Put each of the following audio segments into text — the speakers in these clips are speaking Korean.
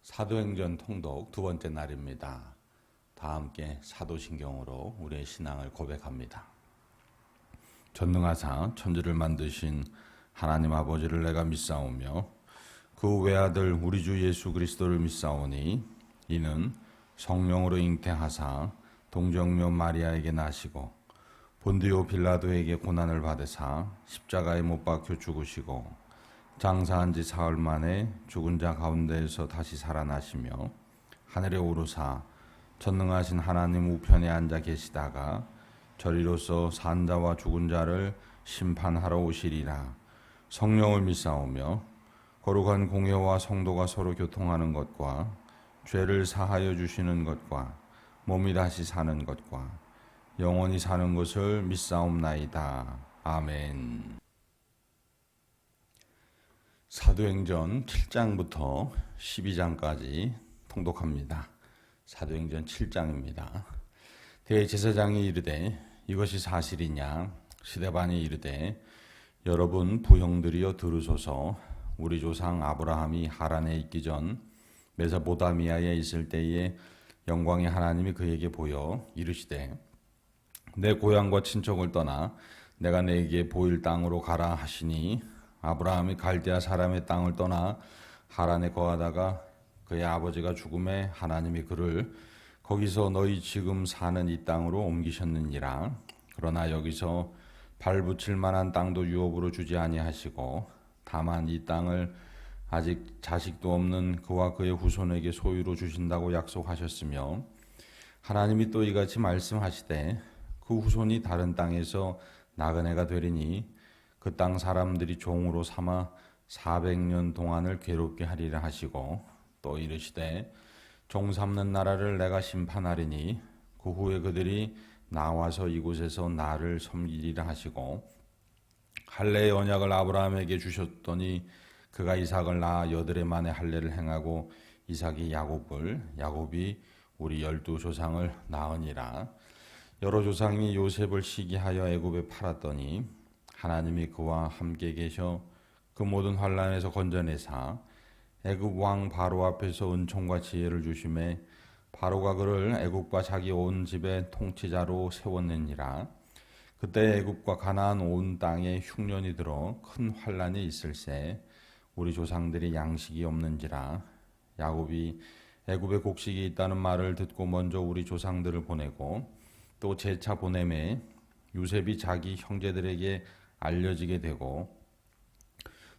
사도행전 통독 두 번째 날입니다. 다 함께 사도신경으로 우리의 신앙을 고백합니다. 전능하사 천지를 만드신 하나님 아버지를 내가 믿사오며 그 외아들 우리 주 예수 그리스도를 믿사오니 이는 성령으로 잉태하사 동정녀 마리아에게 나시고 본디오 빌라도에게 고난을 받으사 십자가에 못 박혀 죽으시고 장사한 지 사흘 만에 죽은 자 가운데에서 다시 살아나시며 하늘에 오르사 전능하신 하나님 우편에 앉아 계시다가 저리로서 산 자와 죽은 자를 심판하러 오시리라. 성령을 믿사오며 거룩한 공회와 성도가 서로 교통하는 것과 죄를 사하여 주시는 것과 몸이 다시 사는 것과 영원히 사는 것을 믿사옵나이다. 아멘. 사도행전 7장부터 12장까지 통독합니다. 사도행전 7장입니다. 대제사장이 이르되 이것이 사실이냐? 스데반이 이르되 여러분 부형들이여 들으소서. 우리 조상 아브라함이 하란에 있기 전 메소포타미아에 있을 때에 영광의 하나님이 그에게 보여 이르시되 내 고향과 친척을 떠나 내가 내게 보일 땅으로 가라 하시니 아브라함이 갈대아 사람의 땅을 떠나 하란에 거하다가 그의 아버지가 죽음에 하나님이 그를 거기서 너희 지금 사는 이 땅으로 옮기셨느니라. 그러나 여기서 발붙일 만한 땅도 유업으로 주지 아니하시고 다만 이 땅을 아직 자식도 없는 그와 그의 후손에게 소유로 주신다고 약속하셨으며 하나님이 또 이같이 말씀하시되 그 후손이 다른 땅에서 나그네가 되리니 그 땅 사람들이 종으로 삼아 400년 동안을 괴롭게 하리라 하시고 또 이르시되 종 삼는 나라를 내가 심판하리니 그 후에 그들이 나와서 이곳에서 나를 섬기리라 하시고 할례의 언약을 아브라함에게 주셨더니 그가 이삭을 낳아 8해 만에 할례를 행하고 이삭이 야곱을 야곱이 우리 12조상을 낳으니라. 여러 조상이 요셉을 시기하여 애굽에 팔았더니 하나님이 그와 함께 계셔 그 모든 환난에서 건져내사 애굽 왕 바로 앞에서 은총과 지혜를 주심에 바로가 그를 애굽과 자기 온 집의 통치자로 세웠느니라. 그때 애굽과 가나안 온 땅에 흉년이 들어 큰 환난이 있을세 우리 조상들이 양식이 없는지라. 야곱이 애굽에 곡식이 있다는 말을 듣고 먼저 우리 조상들을 보내고 또 재차 보내매 요셉이 자기 형제들에게 알려지게 되고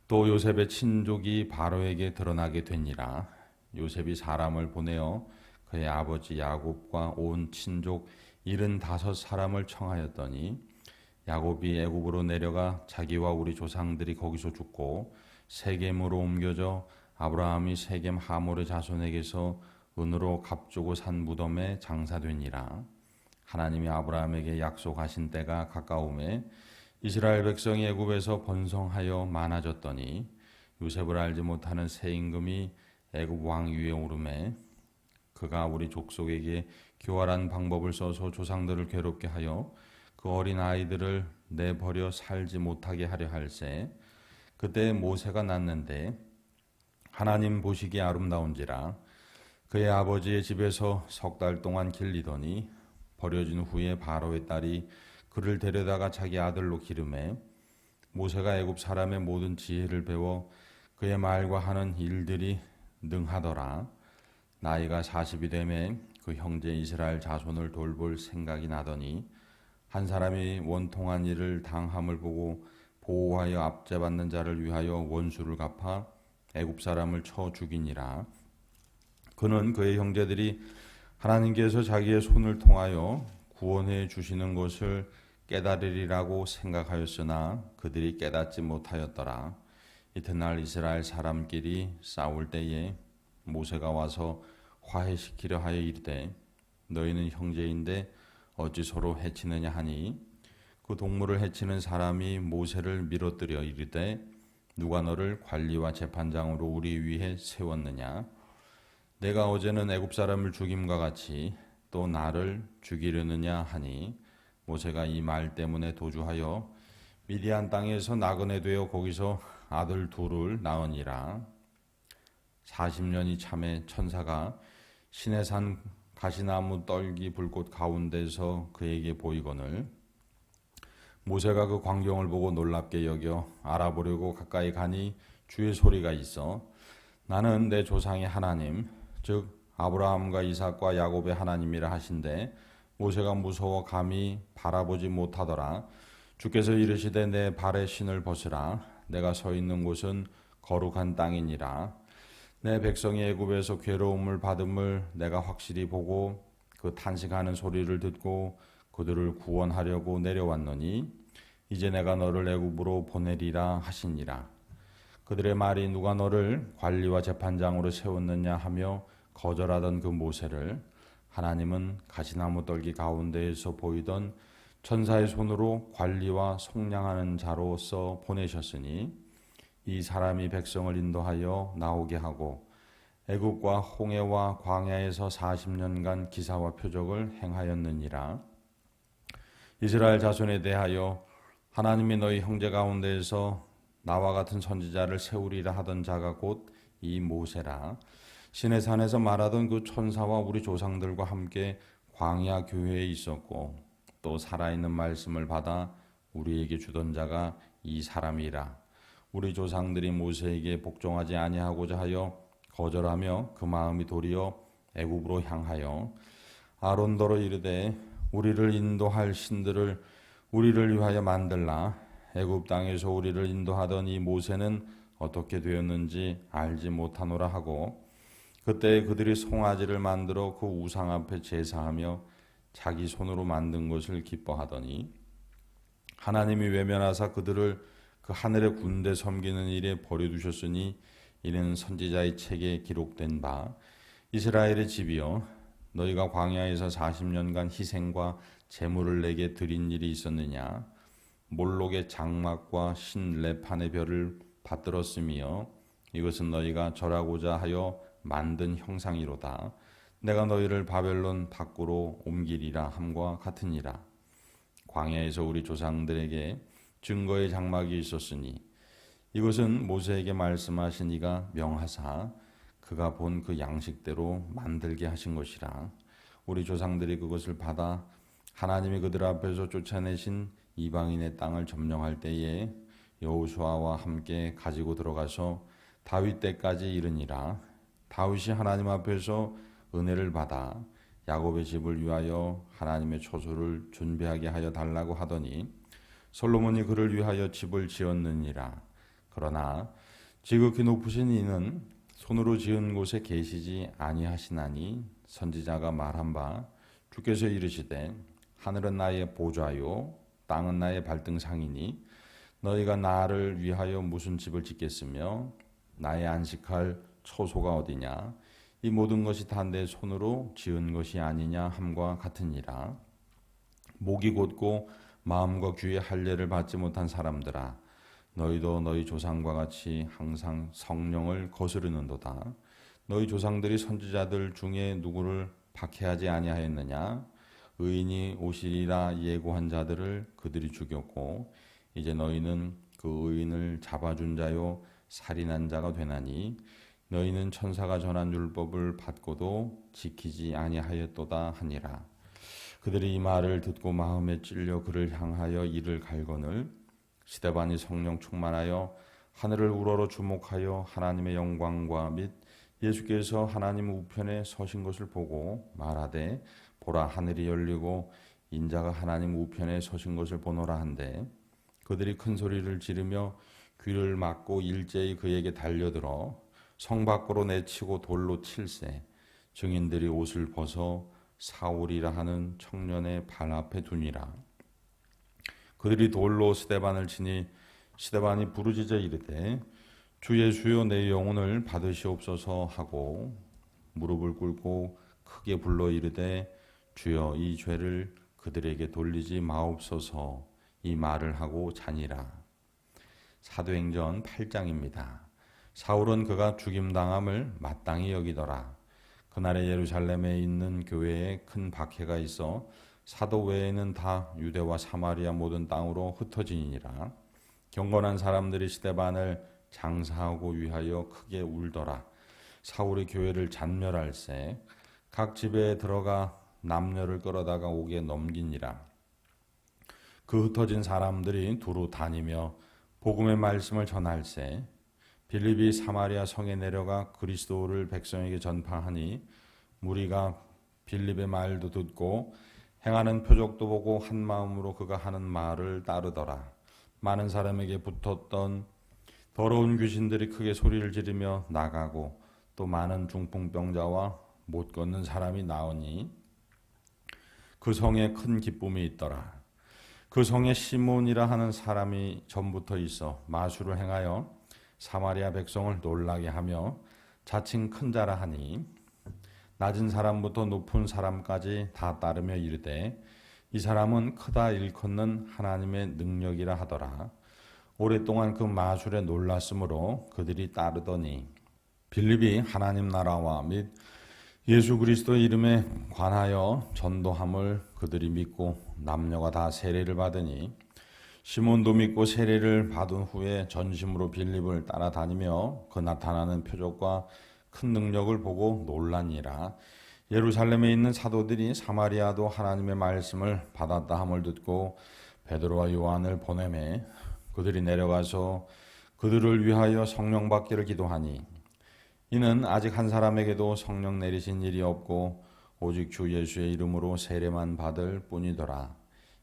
또 요셉의 친족이 바로에게 드러나게 되니라. 요셉이 사람을 보내어 그의 아버지 야곱과 온 친족 75사람을 청하였더니 야곱이 애굽으로 내려가 자기와 우리 조상들이 거기서 죽고 세겜으로 옮겨져 아브라함이 세겜 하몰의 자손에게서 은으로 값주고 산 무덤에 장사되니라. 하나님이 아브라함에게 약속하신 때가 가까우매 이스라엘 백성이 애굽에서 번성하여 많아졌더니 요셉을 알지 못하는 새 임금이 애굽 왕 위에 오르매 그가 우리 족속에게 교활한 방법을 써서 조상들을 괴롭게 하여 그 어린 아이들을 내버려 살지 못하게 하려 할세. 그때 모세가 났는데 하나님 보시기에 아름다운지라. 그의 아버지의 집에서 3달 동안 길리더니 버려진 후에 바로의 딸이 그를 데려다가 자기 아들로 기르매 모세가 애굽 사람의 모든 지혜를 배워 그의 말과 하는 일들이 능하더라. 나이가 40이 되매 그 형제 이스라엘 자손을 돌볼 생각이 나더니 한 사람이 원통한 일을 당함을 보고 보호하여 압제받는 자를 위하여 원수를 갚아 애굽 사람을 쳐 죽이니라. 그는 그의 형제들이 하나님께서 자기의 손을 통하여 구원해 주시는 것을 깨달으리라고 생각하였으나 그들이 깨닫지 못하였더라. 이튿날 이스라엘 사람끼리 싸울 때에 모세가 와서 화해시키려 하여 이르되 너희는 형제인데 어찌 서로 해치느냐 하니 그 동물을 해치는 사람이 모세를 밀어뜨려 이르되 누가 너를 관리와 재판장으로 우리 위에 세웠느냐. 내가 어제는 애굽 사람을 죽임과 같이 또 나를 죽이려느냐 하니 모세가 이 말 때문에 도주하여 미디안 땅에서 나그네 되어 거기서 아들 둘을 낳으니라. 40년이 참에 천사가 시내산 가시나무 떨기 불꽃 가운데서 그에게 보이거늘 모세가 그 광경을 보고 놀랍게 여겨 알아보려고 가까이 가니 주의 소리가 있어 나는 내 조상의 하나님 즉 아브라함과 이삭과 야곱의 하나님이라 하신대 모세가 무서워 감히 바라보지 못하더라. 주께서 이르시되 내 발의 신을 벗으라. 내가 서 있는 곳은 거룩한 땅이니라. 내 백성이 애굽에서 괴로움을 받음을 내가 확실히 보고 그 탄식하는 소리를 듣고 그들을 구원하려고 내려왔노니 이제 내가 너를 애굽으로 보내리라 하시니라. 그들의 말이 누가 너를 관리와 재판장으로 세웠느냐 하며 거절하던 그 모세를 하나님은 가시나무 떨기 가운데에서 보이던 천사의 손으로 관리와 속량하는 자로서 보내셨으니 이 사람이 백성을 인도하여 나오게 하고 애굽과 홍해와 광야에서 40년간 기사와 표적을 행하였느니라. 이스라엘 자손에 대하여 하나님이 너희 형제 가운데에서 나와 같은 선지자를 세우리라 하던 자가 곧 이 모세라. 시내산에서 말하던 그 천사와 우리 조상들과 함께 광야 교회에 있었고 또 살아있는 말씀을 받아 우리에게 주던 자가 이 사람이라. 우리 조상들이 모세에게 복종하지 아니하고자 하여 거절하며 그 마음이 도리어 애굽으로 향하여 아론더러 이르되 우리를 인도할 신들을 우리를 위하여 만들라. 애굽 땅에서 우리를 인도하던 이 모세는 어떻게 되었는지 알지 못하노라 하고 그때 그들이 송아지를 만들어 그 우상 앞에 제사하며 자기 손으로 만든 것을 기뻐하더니 하나님이 외면하사 그들을 그 하늘의 군대 섬기는 일에 버려두셨으니 이는 선지자의 책에 기록된 바 이스라엘의 집이여 너희가 광야에서 40년간 희생과 제물을 내게 드린 일이 있었느냐 몰록의 장막과 신 레판의 별을 받들었으며 이것은 너희가 절하고자 하여 만든 형상이로다. 내가 너희를 바벨론 밖으로 옮기리라 함과 같으니라. 광야에서 우리 조상들에게 증거의 장막이 있었으니 이것은 모세에게 말씀하신 이가 명하사 그가 본 그 양식대로 만들게 하신 것이라. 우리 조상들이 그것을 받아 하나님이 그들 앞에서 쫓아내신 이방인의 땅을 점령할 때에 여호수아와 함께 가지고 들어가서 다윗 때까지 이르니라. 다윗이 하나님 앞에서 은혜를 받아 야곱의 집을 위하여 하나님의 초소를 준비하게 하여 달라고 하더니 솔로몬이 그를 위하여 집을 지었느니라. 그러나 지극히 높으신 이는 손으로 지은 곳에 계시지 아니하시나니 선지자가 말한 바 주께서 이르시되 하늘은 나의 보좌요 땅은 나의 발등상이니 너희가 나를 위하여 무슨 집을 짓겠으며 나의 안식할 초소가 어디냐 이 모든 것이 다 내 손으로 지은 것이 아니냐 함과 같으니라. 목이 곧고 마음과 귀에 할례를 받지 못한 사람들아 너희도 너희 조상과 같이 항상 성령을 거스르는도다. 너희 조상들이 선지자들 중에 누구를 박해하지 아니하였느냐 의인이 오시리라 예고한 자들을 그들이 죽였고 이제 너희는 그 의인을 잡아준 자요 살인한 자가 되나니 너희는 천사가 전한 율법을 받고도 지키지 아니하였도다 하니라. 그들이 이 말을 듣고 마음에 찔려 그를 향하여 이를 갈거늘 스데반이 성령 충만하여 하늘을 우러러 주목하여 하나님의 영광과 및 예수께서 하나님 우편에 서신 것을 보고 말하되 보라 하늘이 열리고 인자가 하나님 우편에 서신 것을 보노라 한데 그들이 큰 소리를 지르며 귀를 막고 일제히 그에게 달려들어 성 밖으로 내치고 돌로 칠세 증인들이 옷을 벗어 사울이라 하는 청년의 발 앞에 두니라. 그들이 돌로 스데반을 치니 스데반이 부르짖어 이르되 주 예수여 내 영혼을 받으시옵소서 하고 무릎을 꿇고 크게 불러 이르되 주여 이 죄를 그들에게 돌리지 마옵소서 이 말을 하고 자니라. 사도행전 8장입니다. 사울은 그가 죽임당함을 마땅히 여기더라. 그날에 예루살렘에 있는 교회에 큰 박해가 있어 사도 외에는 다 유대와 사마리아 모든 땅으로 흩어지니라. 경건한 사람들이 스데반을 장사하고 위하여 크게 울더라. 사울이 교회를 잔멸할세 각 집에 들어가 남녀를 끌어다가 옥에 넘기니라. 그 흩어진 사람들이 두루 다니며 복음의 말씀을 전할세 빌립이 사마리아 성에 내려가 그리스도를 백성에게 전파하니 무리가 빌립의 말도 듣고 행하는 표적도 보고 한 마음으로 그가 하는 말을 따르더라. 많은 사람에게 붙었던 더러운 귀신들이 크게 소리를 지르며 나가고 또 많은 중풍병자와 못 걷는 사람이 나오니 그 성에 큰 기쁨이 있더라. 그 성에 시몬이라 하는 사람이 전부터 있어 마술을 행하여 사마리아 백성을 놀라게 하며 자칭 큰 자라 하니 낮은 사람부터 높은 사람까지 다 따르며 이르되 이 사람은 크다 일컫는 하나님의 능력이라 하더라. 오랫동안 그 마술에 놀랐으므로 그들이 따르더니 빌립이 하나님 나라와 및 예수 그리스도의 이름에 관하여 전도함을 그들이 믿고 남녀가 다 세례를 받으니 시몬도 믿고 세례를 받은 후에 전심으로 빌립을 따라다니며 그 나타나는 표적과 큰 능력을 보고 놀라니라. 예루살렘에 있는 사도들이 사마리아도 하나님의 말씀을 받았다 함을 듣고 베드로와 요한을 보내매 그들이 내려가서 그들을 위하여 성령 받기를 기도하니 이는 아직 한 사람에게도 성령 내리신 일이 없고 오직 주 예수의 이름으로 세례만 받을 뿐이더라.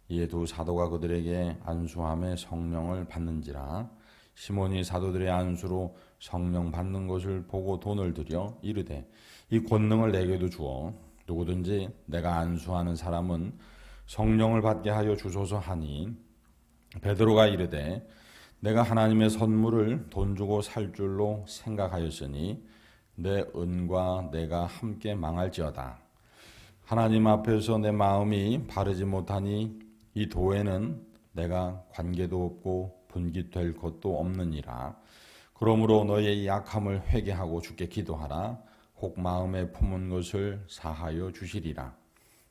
이에 두 사도가 그들에게 안수함에 성령을 받는지라. 시몬이 사도들의 안수로 성령 받는 것을 보고 돈을 들여 이르되 이 권능을 내게도 주어 누구든지 내가 안수하는 사람은 성령을 받게 하여 주소서 하니 베드로가 이르되 내가 하나님의 선물을 돈 주고 살 줄로 생각하였으니 내 은과 내가 함께 망할지어다. 하나님 앞에서 내 마음이 바르지 못하니 이 도에는 내가 관계도 없고 분깃될 것도 없느니라. 그러므로 너의 약함을 회개하고 주께 기도하라. 혹 마음에 품은 것을 사하여 주시리라.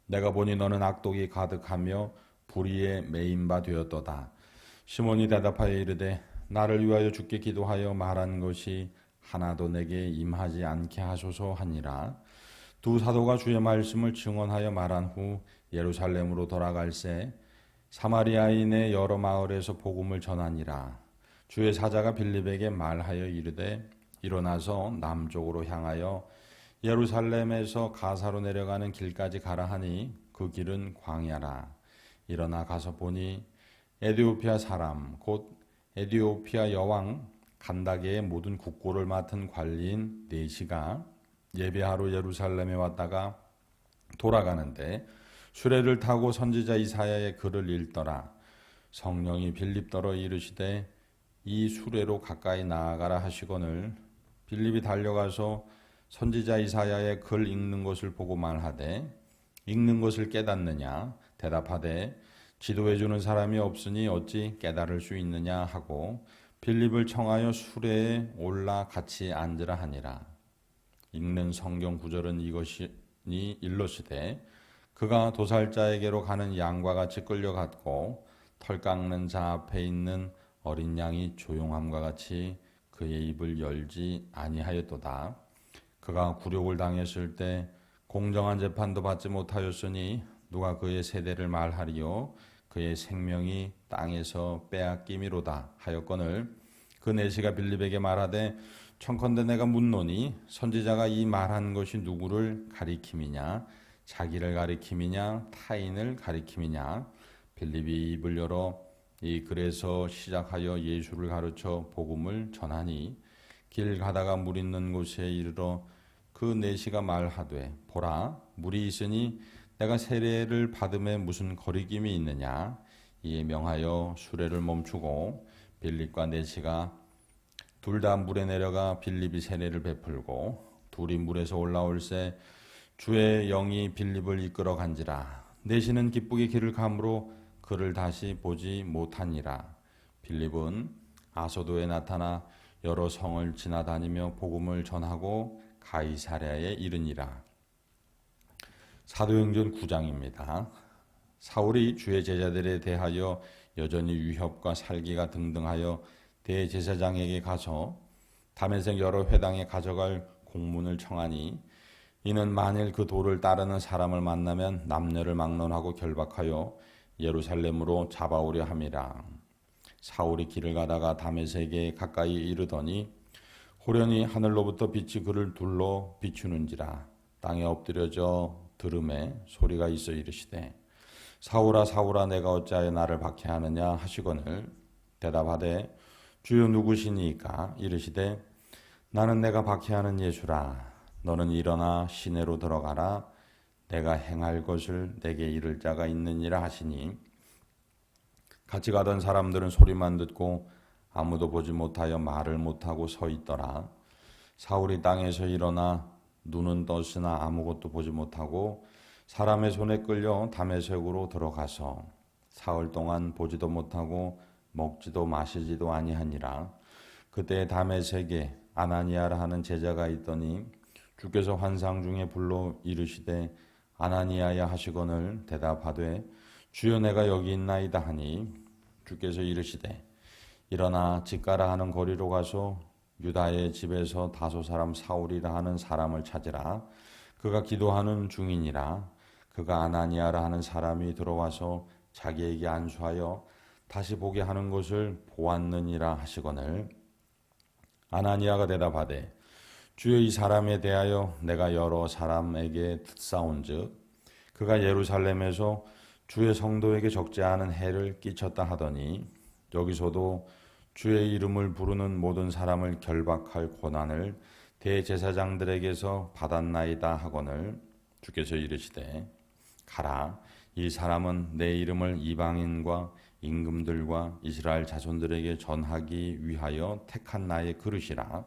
내가 보니 너는 악독이 가득하며 불의에 매인 바 되었도다. 시몬이 대답하여 이르되 나를 위하여 주께 기도하여 말한 것이 하나도 내게 임하지 않게 하소서 하니라. 두 사도가 주의 말씀을 증언하여 말한 후 예루살렘으로 돌아갈새 사마리아인의 여러 마을에서 복음을 전하니라. 주의 사자가 빌립에게 말하여 이르되 일어나서 남쪽으로 향하여 예루살렘에서 가사로 내려가는 길까지 가라 하니 그 길은 광야라. 일어나 가서 보니 에디오피아 사람 곧 에디오피아 여왕 간다게의 모든 국고를 맡은 관리인 네시가 예배하러 예루살렘에 왔다가 돌아가는데 수레를 타고 선지자 이사야의 글을 읽더라. 성령이 빌립더러 이르시되 이 수레로 가까이 나아가라 하시거늘 빌립이 달려가서 선지자 이사야의 글 읽는 것을 보고 말하되 읽는 것을 깨닫느냐 대답하되 지도해 주는 사람이 없으니 어찌 깨달을 수 있느냐 하고 빌립을 청하여 수레에 올라 같이 앉으라 하니라. 읽는 성경 구절은 이것이니 일러시되 그가 도살자에게로 가는 양과 같이 끌려갔고 털 깎는 자 앞에 있는 어린 양이 조용함과 같이 그의 입을 열지 아니하였도다. 그가 굴욕을 당했을 때 공정한 재판도 받지 못하였으니 누가 그의 세대를 말하리요 그의 생명이 땅에서 빼앗김이로다 하였거늘 그 내시가 빌립에게 말하되 청컨대 내가 묻노니 선지자가 이 말한 것이 누구를 가리킴이냐 자기를 가리킴이냐 타인을 가리킴이냐. 빌립이 입을 열어 이 글에서 시작하여 예수를 가르쳐 복음을 전하니 길 가다가 물 있는 곳에 이르러 그 내시가 말하되 보라 물이 있으니 내가 세례를 받음에 무슨 거리낌이 있느냐. 이에 명하여 수레를 멈추고 빌립과 내시가 둘 다 물에 내려가 빌립이 세례를 베풀고 둘이 물에서 올라올새 주의 영이 빌립을 이끌어 간지라. 내시는 기쁘게 길을 가므로 그를 다시 보지 못하니라. 빌립은 아소도에 나타나 여러 성을 지나다니며 복음을 전하고 가이사랴에 이르니라. 사도행전 9장입니다. 사울이 주의 제자들에 대하여 여전히 위협과 살기가 등등하여 대제사장에게 가서 다메섹 여러 회당에 가져갈 공문을 청하니 이는 만일 그 도를 따르는 사람을 만나면 남녀를 막론하고 결박하여 예루살렘으로 잡아오려 함이라. 사울이 길을 가다가 다메섹에 가까이 이르더니 호련히 하늘로부터 빛이 그를 둘러 비추는지라. 땅에 엎드려져 들음에 소리가 있어 이르시되 사울아 사울아 내가 어찌하여 나를 박해하느냐 하시거늘 대답하되 주여 누구시니까 이르시되 나는 내가 박해하는 예수라. 너는 일어나 시내로 들어가라. 내가 행할 것을 내게 이를 자가 있느니라 하시니 같이 가던 사람들은 소리만 듣고 아무도 보지 못하여 말을 못하고 서 있더라. 사울이 땅에서 일어나 눈은 떴으나 아무것도 보지 못하고 사람의 손에 끌려 다메섹으로 들어가서 사흘 동안 보지도 못하고 먹지도 마시지도 아니하니라. 그때 다메섹에 아나니아라 하는 제자가 있더니 주께서 환상 중에 불러 이르시되 아나니아야 하시거늘 대답하되 주여 내가 여기 있나이다 하니 주께서 이르시되 일어나 직가라 하는 거리로 가서 유다의 집에서 다소 사람 사울이라 하는 사람을 찾으라. 그가 기도하는 중이니라. 그가 아나니아라 하는 사람이 들어와서 자기에게 안수하여 다시 보게 하는 것을 보았느니라 하시거늘 아나니아가 대답하되 주여 이 사람에 대하여 내가 여러 사람에게 듣사온즉 그가 예루살렘에서 주의 성도에게 적지 않은 해를 끼쳤다 하더니 여기서도 주의 이름을 부르는 모든 사람을 결박할 고난을 대제사장들에게서 받았나이다 하거늘 주께서 이르시되 가라. 이 사람은 내 이름을 이방인과 임금들과 이스라엘 자손들에게 전하기 위하여 택한 나의 그릇이라.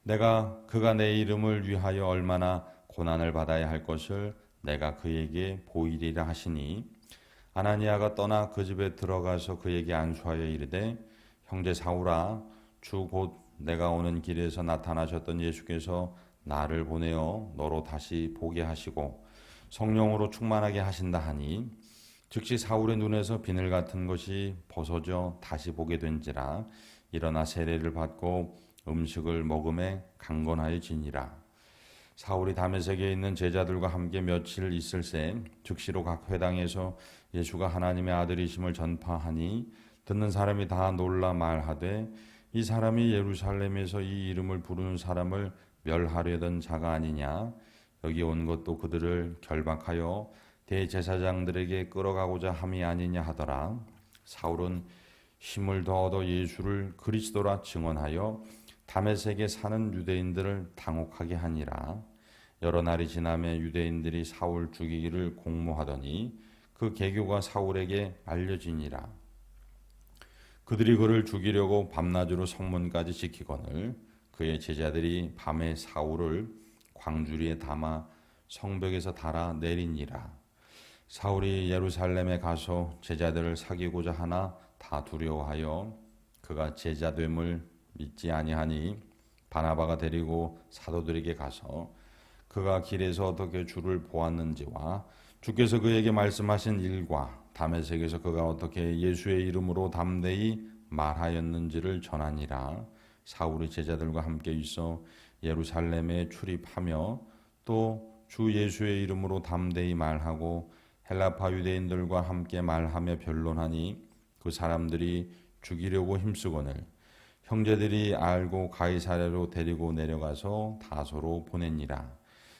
내가 그가 내 이름을 위하여 얼마나 고난을 받아야 할 것을 내가 그에게 보이리라 하시니 아나니아가 떠나 그 집에 들어가서 그에게 안수하여 이르되 형제 사울아 주 곧 내가 오는 길에서 나타나셨던 예수께서 나를 보내어 너로 다시 보게 하시고 성령으로 충만하게 하신다 하니 즉시 사울의 눈에서 비늘 같은 것이 벗어져 다시 보게 된지라. 일어나 세례를 받고 음식을 먹음에 강건하여지니라. 사울이 다메섹에 있는 제자들과 함께 며칠 있을새 즉시로 각 회당에서 예수가 하나님의 아들이심을 전파하니 듣는 사람이 다 놀라 말하되 이 사람이 예루살렘에서 이 이름을 부르는 사람을 멸하려던 자가 아니냐. 여기 온 것도 그들을 결박하여 대제사장들에게 끌어가고자 함이 아니냐 하더라. 사울은 힘을 더 얻어 예수를 그리스도라 증언하여 다메섹에 사는 유대인들을 당혹하게 하니라. 여러 날이 지나매 유대인들이 사울 죽이기를 공모하더니 그 계교가 사울에게 알려지니라. 그들이 그를 죽이려고 밤낮으로 성문까지 지키거늘 그의 제자들이 밤에 사울을 광주리에 담아 성벽에서 달아 내리니라. 사울이 예루살렘에 가서 제자들을 사귀고자 하나 다 두려워하여 그가 제자됨을 믿지 아니하니 바나바가 데리고 사도들에게 가서 그가 길에서 어떻게 주를 보았는지와 주께서 그에게 말씀하신 일과 다메섹에서 그가 어떻게 예수의 이름으로 담대히 말하였는지를 전하니라. 사울이 제자들과 함께 있어 예루살렘에 출입하며 또 주 예수의 이름으로 담대히 말하고 헬라파 유대인들과 함께 말하며 변론하니 그 사람들이 죽이려고 힘쓰거늘 형제들이 알고 가이사랴로 데리고 내려가서 다소로 보내니라.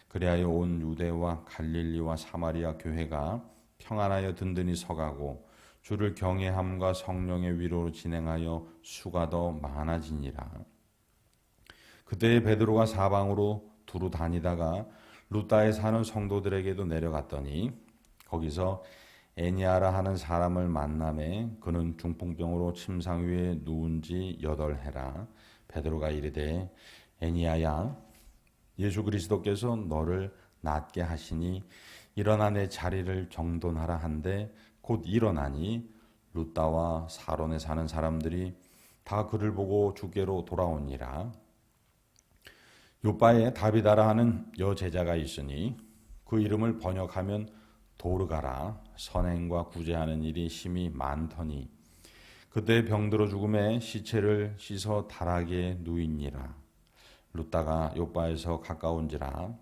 그리하여 온 유대와 갈릴리와 사마리아 교회가 평안하여 든든히 서가고 주를 경외함과 성령의 위로로 진행하여 수가 더 많아지니라. 그때 베드로가 사방으로 두루 다니다가 루다에 사는 성도들에게도 내려갔더니 거기서 애니아라 하는 사람을 만나매 그는 중풍병으로 침상 위에 누운 지 8해라. 베드로가 이르되 애니아야 예수 그리스도께서 너를 낫게 하시니 일어나 내 자리를 정돈하라 한데 곧 일어나니 루다와 사론에 사는 사람들이 다 그를 보고 주께로 돌아오니라. 요바에 다비다라 하는 여제자가 있으니 그 이름을 번역하면 도르가라. 선행과 구제하는 일이 심히 많더니 그때 병들어 죽음에 시체를 씻어 다락에 누이니라. 룻다가 욥바에서 가까운지라.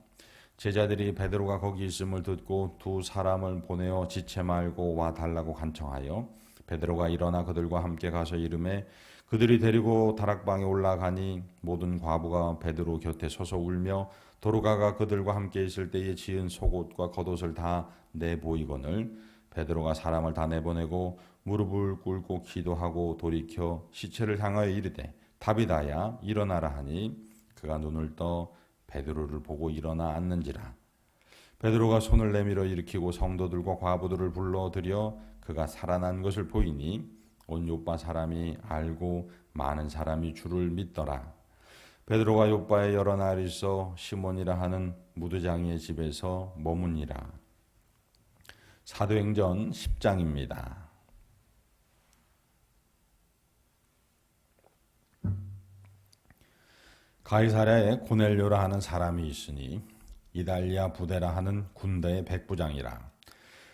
제자들이 베드로가 거기 있음을 듣고 두 사람을 보내어 지체 말고 와 달라고 간청하여 베드로가 일어나 그들과 함께 가서 이르매 그들이 데리고 다락방에 올라가니 모든 과부가 베드로 곁에 서서 울며 도로가가 그들과 함께 있을 때에 지은 속옷과 겉옷을 다 내보이거늘 베드로가 사람을 다 내보내고 무릎을 꿇고 기도하고 돌이켜 시체를 향하여 이르되 다비다야 일어나라 하니 그가 눈을 떠 베드로를 보고 일어나 앉는지라. 베드로가 손을 내밀어 일으키고 성도들과 과부들을 불러들여 그가 살아난 것을 보이니 온 욥바 사람이 알고 많은 사람이 주를 믿더라. 베드로가 욥바에 여러 날 있어 시몬이라 하는 무드장이의 집에서 머무니라. 사도행전 10장입니다. 가이사랴에 고넬료라 하는 사람이 있으니 이달리아 부대라 하는 군대의 백부장이라.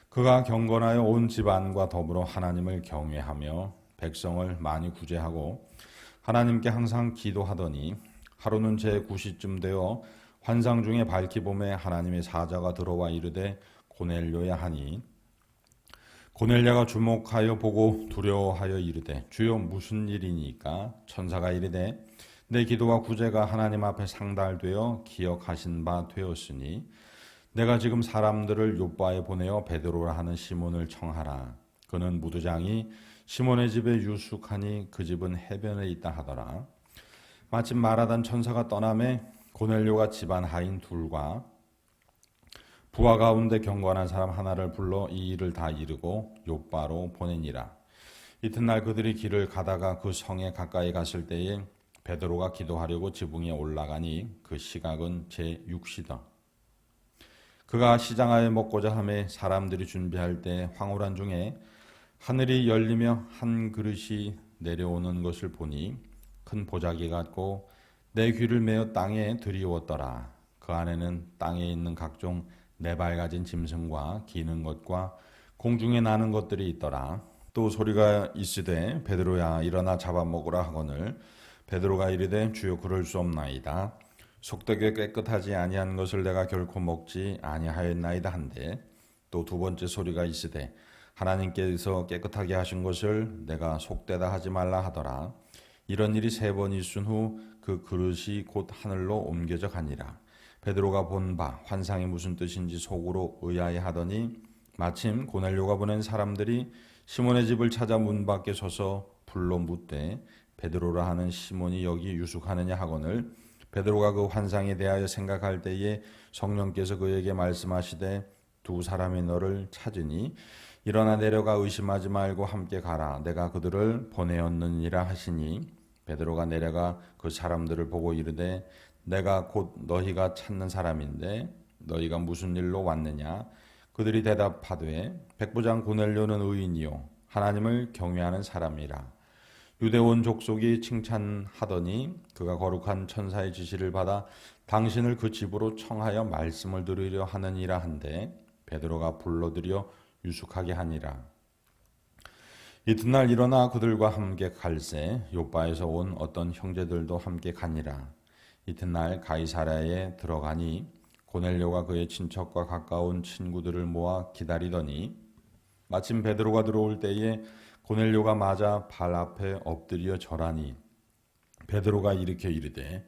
그가 경건하여 온 집안과 더불어 하나님을 경외하며 백성을 많이 구제하고 하나님께 항상 기도하더니 하루는 제9시쯤 되어 환상 중에 밝히 보매 하나님의 사자가 들어와 이르되 고넬료야 하니 고넬료가 주목하여 보고 두려워하여 이르되 주여 무슨 일이니까? 천사가 이르되 내 기도와 구제가 하나님 앞에 상달되어 기억하신 바 되었으니 내가 지금 사람들을 욥바에 보내어 베드로라 하는 시몬을 청하라. 그는 무두장이 시몬의 집에 유숙하니 그 집은 해변에 있다 하더라. 마침 말하던 천사가 떠나매 고넬료가 집안 하인 둘과 부하 가운데 경건한 사람 하나를 불러 이 일을 다 이르고 욥바로 보내니라. 이튿날 그들이 길을 가다가 그 성에 가까이 갔을 때에 베드로가 기도하려고 지붕에 올라가니 그 시각은 제6시다. 그가 시장하에 먹고자 하매 사람들이 준비할 때 황홀한 중에 하늘이 열리며 한 그릇이 내려오는 것을 보니 큰 보자기 같고 내 귀를 메어 땅에 들이웠더라. 그 안에는 땅에 있는 각종 네 발 가진 짐승과 기는 것과 공중에 나는 것들이 있더라. 또 소리가 있으되 베드로야 일어나 잡아먹으라 하거늘 베드로가 이르되 주여 그럴 수 없나이다. 속되게 깨끗하지 아니한 것을 내가 결코 먹지 아니하였나이다 한데 또 두 번째 소리가 있으되 하나님께서 깨끗하게 하신 것을 내가 속되다 하지 말라 하더라. 이런 일이 3번 있은 후 그 그릇이 곧 하늘로 옮겨져 가니라. 베드로가 본 바 환상이 무슨 뜻인지 속으로 의아해하더니 마침 고넬료가 보낸 사람들이 시몬의 집을 찾아 문 밖에 서서 불러 묻되 베드로라 하는 시몬이 여기 유숙하느냐 하거늘 베드로가 그 환상에 대하여 생각할 때에 성령께서 그에게 말씀하시되 두 사람이 너를 찾으니 일어나 내려가 의심하지 말고 함께 가라. 내가 그들을 보내었느니라 하시니 베드로가 내려가 그 사람들을 보고 이르되 내가 곧 너희가 찾는 사람인데 너희가 무슨 일로 왔느냐? 그들이 대답하되 백부장 고넬료는 의인이요 하나님을 경외하는 사람이라. 유대 온 족속이 칭찬하더니 그가 거룩한 천사의 지시를 받아 당신을 그 집으로 청하여 말씀을 들으려 하느니라 한데 베드로가 불러들여 유숙하게 하니라. 이튿날 일어나 그들과 함께 갈새 욥바에서 온 어떤 형제들도 함께 가니라. 이튿날 가이사랴에 들어가니 고넬료가 그의 친척과 가까운 친구들을 모아 기다리더니 마침 베드로가 들어올 때에 고넬료가 맞아 발 앞에 엎드려 절하니 베드로가 일으켜 이르되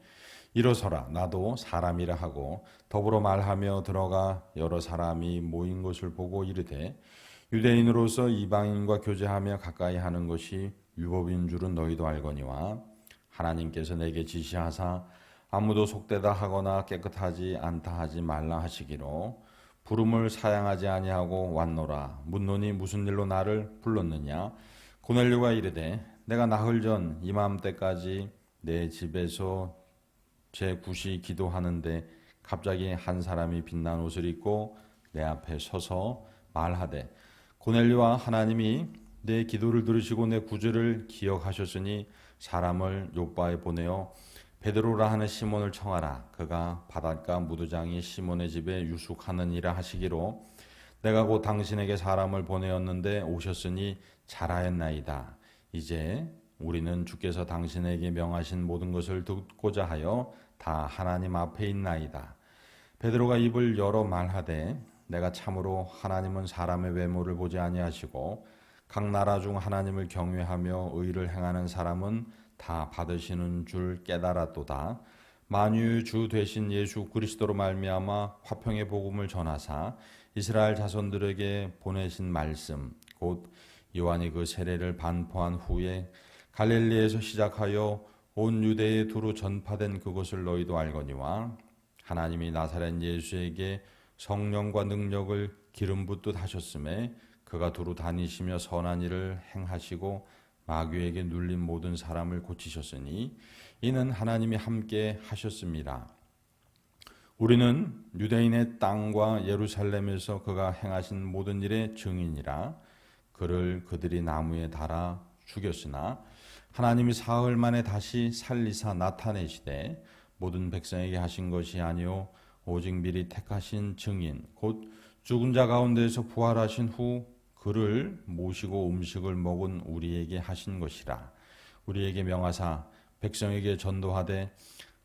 일어서라 나도 사람이라 하고 더불어 말하며 들어가 여러 사람이 모인 것을 보고 이르되 유대인으로서 이방인과 교제하며 가까이 하는 것이 율법인 줄은 너희도 알거니와 하나님께서 내게 지시하사 아무도 속되다 하거나 깨끗하지 않다 하지 말라 하시기로 부름을 사양하지 아니하고 왔노라. 묻노니 무슨 일로 나를 불렀느냐? 고넬료가 이르되 내가 나흘 전 이맘때까지 내 집에서 제9시 기도하는데 갑자기 한 사람이 빛난 옷을 입고 내 앞에 서서 말하되 고넬료와 하나님이 내 기도를 들으시고 내 구제를 기억하셨으니 사람을 욥바에 보내어 베드로라 하는 시몬을 청하라. 그가 바닷가 무두장이 시몬의 집에 유숙하느니라 하시기로 내가 곧 당신에게 사람을 보내었는데 오셨으니 잘하였나이다. 이제 우리는 주께서 당신에게 명하신 모든 것을 듣고자 하여 다 하나님 앞에 있나이다. 베드로가 입을 열어 말하되 내가 참으로 하나님은 사람의 외모를 보지 아니하시고 각 나라 중 하나님을 경외하며 의를 행하는 사람은 다 받으시는 줄 깨달았도다. 만유의 주 되신 예수 그리스도로 말미암아 화평의 복음을 전하사 이스라엘 자손들에게 보내신 말씀 곧 요한이 그 세례를 반포한 후에 갈릴리에서 시작하여 온 유대에 두루 전파된 그것을 너희도 알거니와 하나님이 나사렛 예수에게 성령과 능력을 기름 붓듯 하셨음에 그가 두루 다니시며 선한 일을 행하시고 마귀에게 눌린 모든 사람을 고치셨으니 이는 하나님이 함께 하셨습니다. 우리는 유대인의 땅과 예루살렘에서 그가 행하신 모든 일의 증인이라. 그를 그들이 나무에 달아 죽였으나 하나님이 사흘 만에 다시 살리사 나타내시되 모든 백성에게 하신 것이 아니요 오직 미리 택하신 증인 곧 죽은 자 가운데에서 부활하신 후 그를 모시고 음식을 먹은 우리에게 하신 것이라. 우리에게 명하사 백성에게 전도하되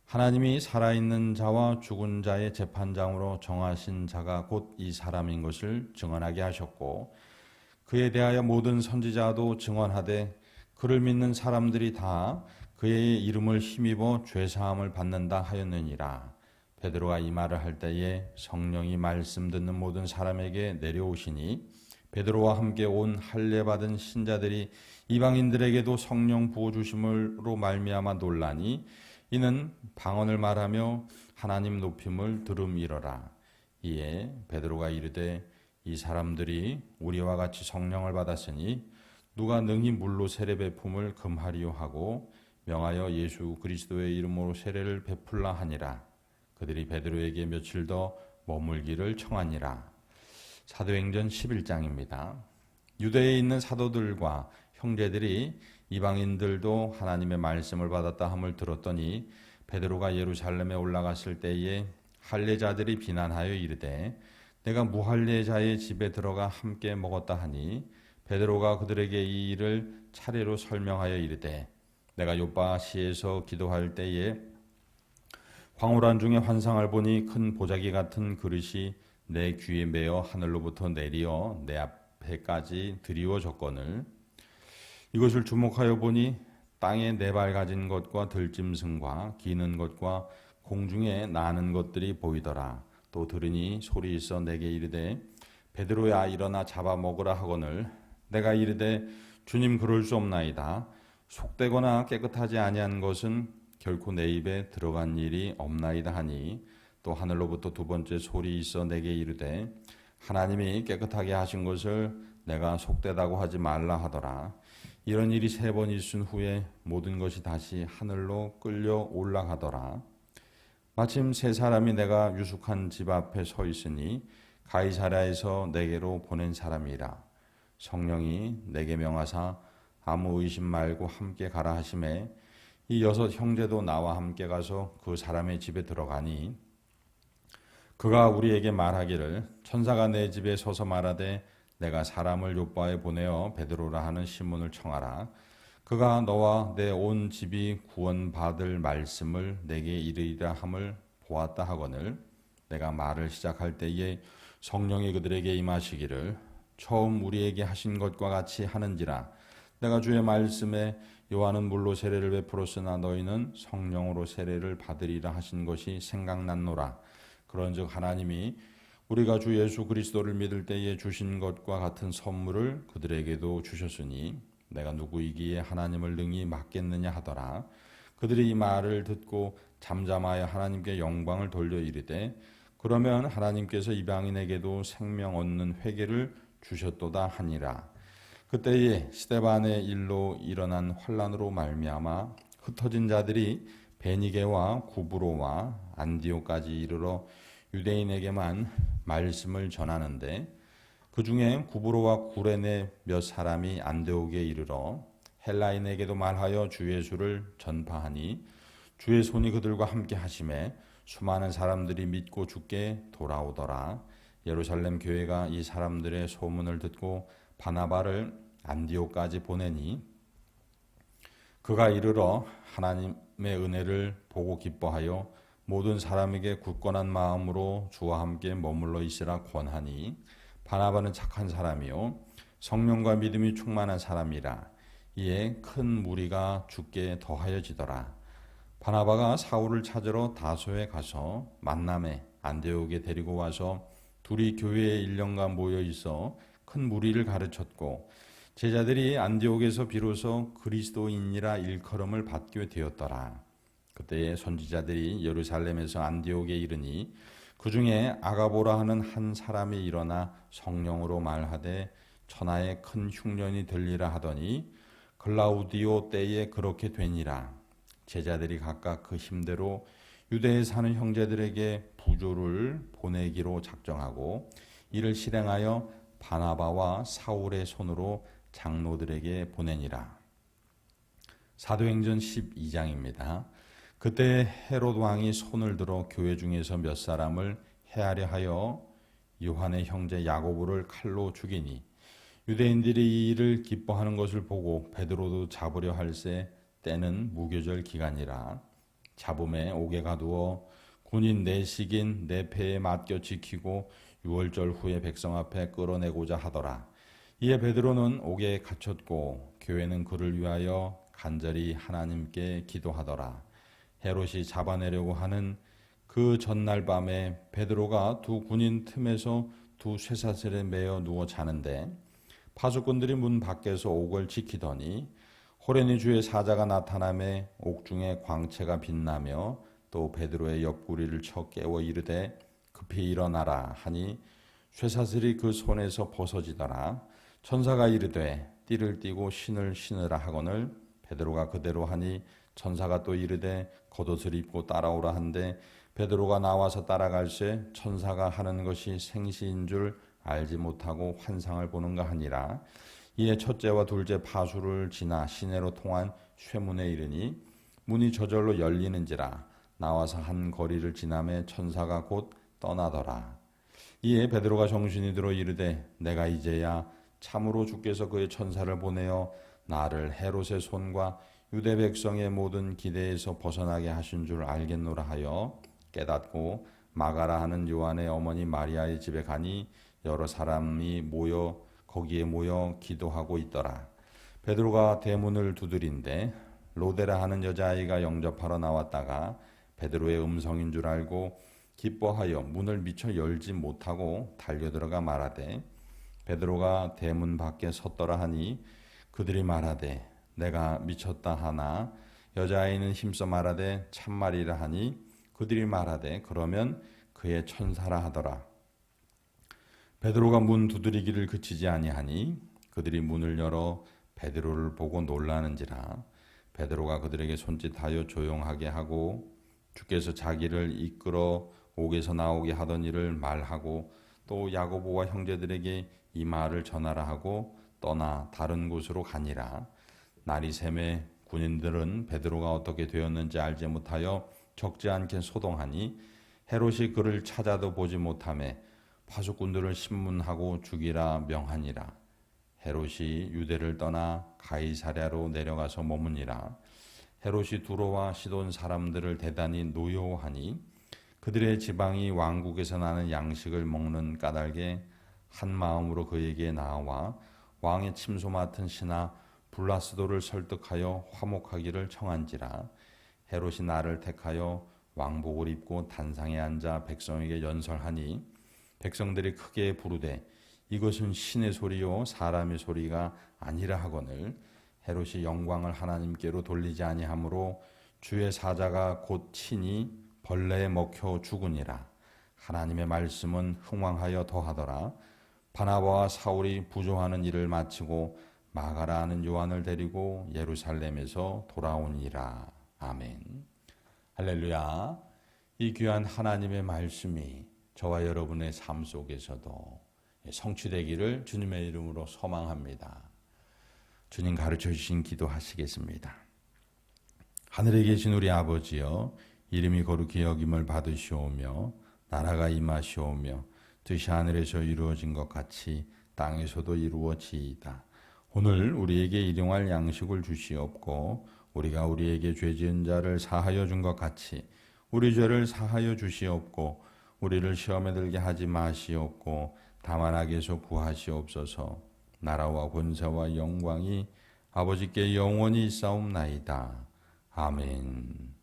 하나님이 살아있는 자와 죽은 자의 재판장으로 정하신 자가 곧 이 사람인 것을 증언하게 하셨고 그에 대하여 모든 선지자도 증언하되 그를 믿는 사람들이 다 그의 이름을 힘입어 죄사함을 받는다 하였느니라. 베드로가 이 말을 할 때에 성령이 말씀 듣는 모든 사람에게 내려오시니 베드로와 함께 온 할례 받은 신자들이 이방인들에게도 성령 부어 주심으로 말미암아 놀라니 이는 방언을 말하며 하나님 높임을 들음이러라. 이에 베드로가 이르되 이 사람들이 우리와 같이 성령을 받았으니 누가 능히 물로 세례 베품을 금하리요 하고 명하여 예수 그리스도의 이름으로 세례를 베풀라 하니라. 그들이 베드로에게 며칠 더 머물기를 청하니라. 사도행전 11장입니다. 유대에 있는 사도들과 형제들이 이방인들도 하나님의 말씀을 받았다 함을 들었더니 베드로가 예루살렘에 올라갔을 때에 할례자들이 비난하여 이르되 내가 무할례자의 집에 들어가 함께 먹었다 하니 베드로가 그들에게 이 일을 차례로 설명하여 이르되 내가 요바시에서 기도할 때에 황홀한 중에 환상을 보니 큰 보자기 같은 그릇이 내 귀에 매어 하늘로부터 내리어 내 앞에까지 드리워졌거늘 이것을 주목하여 보니 땅에 네 발 가진 것과 들짐승과 기는 것과 공중에 나는 것들이 보이더라. 또 들으니 소리 있어 내게 이르되 베드로야 일어나 잡아 먹으라 하거늘 내가 이르되 주님 그럴 수 없나이다. 속되거나 깨끗하지 아니한 것은 결코 내 입에 들어간 일이 없나이다 하니 또 하늘로부터 두 번째 소리 있어 내게 이르되 하나님이 깨끗하게 하신 것을 내가 속되다고 하지 말라 하더라. 이런 일이 세 번 있은 후에 모든 것이 다시 하늘로 끌려 올라가더라. 마침 세 사람이 내가 유숙한 집 앞에 서 있으니 가이사랴에서 내게로 보낸 사람이라. 성령이 내게 명하사 아무 의심 말고 함께 가라 하시매 이 여섯 형제도 나와 함께 가서 그 사람의 집에 들어가니 그가 우리에게 말하기를 천사가 내 집에 서서 말하되 내가 사람을 요바에 보내어 베드로라 하는 시몬을 청하라. 그가 너와 내 온 집이 구원받을 말씀을 내게 이르리라 함을 보았다 하거늘 내가 말을 시작할 때에 성령이 그들에게 임하시기를 처음 우리에게 하신 것과 같이 하는지라. 내가 주의 말씀에 요한은 물로 세례를 베풀었으나 너희는 성령으로 세례를 받으리라 하신 것이 생각났노라. 그런즉 하나님이 우리가 주 예수 그리스도를 믿을 때에 주신 것과 같은 선물을 그들에게도 주셨으니 내가 누구이기에 하나님을 능히 맡겠느냐 하더라. 그들이 이 말을 듣고 잠잠하여 하나님께 영광을 돌려 이르되 그러면 하나님께서 이방인에게도 생명 얻는 회개를 주셨도다 하니라. 그때에 스데반의 일로 일어난 환란으로 말미암아 흩어진 자들이 베니게와 구브로와 안디오까지 이르러 유대인에게만 말씀을 전하는데 그 중에 구브로와 구레네 몇 사람이 안디옥에 이르러 헬라인에게도 말하여 주 예수를 전파하니 주의 손이 그들과 함께 하심에 수많은 사람들이 믿고 주께 돌아오더라. 예루살렘 교회가 이 사람들의 소문을 듣고 바나바를 안디옥까지 보내니 그가 이르러 하나님의 은혜를 보고 기뻐하여 모든 사람에게 굳건한 마음으로 주와 함께 머물러 있으라 권하니 바나바는 착한 사람이요 성령과 믿음이 충만한 사람이라. 이에 큰 무리가 죽게 더하여지더라. 바나바가 사울을 찾으러 다소에 가서 만남에 안디옥에 데리고 와서 둘이 교회에 1년간 모여 있어 큰 무리를 가르쳤고 제자들이 안디옥에서 비로소 그리스도인이라 일컬음을 받게 되었더라. 그때 선지자들이 예루살렘에서 안디옥에 이르니 그 중에 아가보라 하는 한 사람이 일어나 성령으로 말하되 천하에 큰 흉년이 들리라 하더니 글라우디오 때에 그렇게 되니라. 제자들이 각각 그 힘대로 유대에 사는 형제들에게 부조를 보내기로 작정하고 이를 실행하여 바나바와 사울의 손으로 장로들에게 보내니라. 사도행전 12장입니다. 그때 헤롯 왕이 손을 들어 교회 중에서 몇 사람을 해하려 하여 요한의 형제 야고보를 칼로 죽이니 유대인들이 이 일을 기뻐하는 것을 보고 베드로도 잡으려 할세 때는 무교절 기간이라. 잡음에 옥에 가두어 군인 내식인 내 패에 맡겨 지키고 6월절 후에 백성 앞에 끌어내고자 하더라. 이에 베드로는 옥에 갇혔고 교회는 그를 위하여 간절히 하나님께 기도하더라. 헤롯이 잡아내려고 하는 그 전날 밤에 베드로가 두 군인 틈에서 두 쇠사슬에 매어 누워 자는데 파수꾼들이 문 밖에서 옥을 지키더니 호레니 주의 사자가 나타나매 옥중에 광채가 빛나며 또 베드로의 옆구리를 쳐 깨워 이르되 급히 일어나라 하니 쇠사슬이 그 손에서 벗어지더라. 천사가 이르되 띠를 띠고 신을 신으라 하거늘 베드로가 그대로 하니 천사가 또 이르되 겉옷을 입고 따라오라 한데 베드로가 나와서 따라갈새 천사가 하는 것이 생시인 줄 알지 못하고 환상을 보는가 하니라. 이에 첫째와 둘째 파수를 지나 시내로 통한 쇠문에 이르니 문이 저절로 열리는지라. 나와서 한 거리를 지나매 천사가 곧 떠나더라. 이에 베드로가 정신이 들어 이르되 내가 이제야 참으로 주께서 그의 천사를 보내어 나를 헤롯의 손과 유대 백성의 모든 기대에서 벗어나게 하신 줄 알겠노라 하여 깨닫고 마가라 하는 요한의 어머니 마리아의 집에 가니 여러 사람이 거기에 모여 기도하고 있더라. 베드로가 대문을 두드린데 로데라 하는 여자아이가 영접하러 나왔다가 베드로의 음성인 줄 알고 기뻐하여 문을 미처 열지 못하고 달려들어가 말하되 베드로가 대문 밖에 섰더라 하니 그들이 말하되 내가 미쳤다 하나 여자아이는 힘써 말하되 참말이라 하니 그들이 말하되 그러면 그의 천사라 하더라. 베드로가 문 두드리기를 그치지 아니하니 그들이 문을 열어 베드로를 보고 놀라는지라. 베드로가 그들에게 손짓하여 조용하게 하고 주께서 자기를 이끌어 옥에서 나오게 하던 일을 말하고 또 야고보와 형제들에게 이 말을 전하라 하고 떠나 다른 곳으로 가니라. 날이 새매 군인들은 베드로가 어떻게 되었는지 알지 못하여 적지 않게 소동하니 헤롯이 그를 찾아도 보지 못하매 파수꾼들을 신문하고 죽이라 명하니라. 헤롯이 유대를 떠나 가이사랴로 내려가서 머무니라. 헤롯이 두로와 시돈 사람들을 대단히 노여워하니 그들의 지방이 왕국에서 나는 양식을 먹는 까닭에 한 마음으로 그에게 나와 왕의 침소 맡은 신하 블라스도를 설득하여 화목하기를 청한지라. 헤롯이 나를 택하여 왕복을 입고 단상에 앉아 백성에게 연설하니 백성들이 크게 부르되 이것은 신의 소리요 사람의 소리가 아니라 하거늘 헤롯이 영광을 하나님께로 돌리지 아니하므로 주의 사자가 곧 친히 벌레에 먹혀 죽으니라. 하나님의 말씀은 흥왕하여 더하더라. 바나바와 사울이 부조하는 일을 마치고 마가라 하는 요한을 데리고 예루살렘에서 돌아오니라. 아멘. 할렐루야. 이 귀한 하나님의 말씀이 저와 여러분의 삶 속에서도 성취되기를 주님의 이름으로 소망합니다. 주님 가르쳐 주신 기도하시겠습니다. 하늘에 계신 우리 아버지여, 이름이 거룩히 여김을 받으시오며 나라가 임하시오며 뜻이 하늘에서 이루어진 것 같이 땅에서도 이루어지이다. 오늘 우리에게 일용할 양식을 주시옵고 우리가 우리에게 죄 지은 자를 사하여 준 것 같이 우리 죄를 사하여 주시옵고 우리를 시험에 들게 하지 마시옵고 다만 악에서 구하시옵소서. 나라와 권세와 영광이 아버지께 영원히 있사옵나이다. 아멘.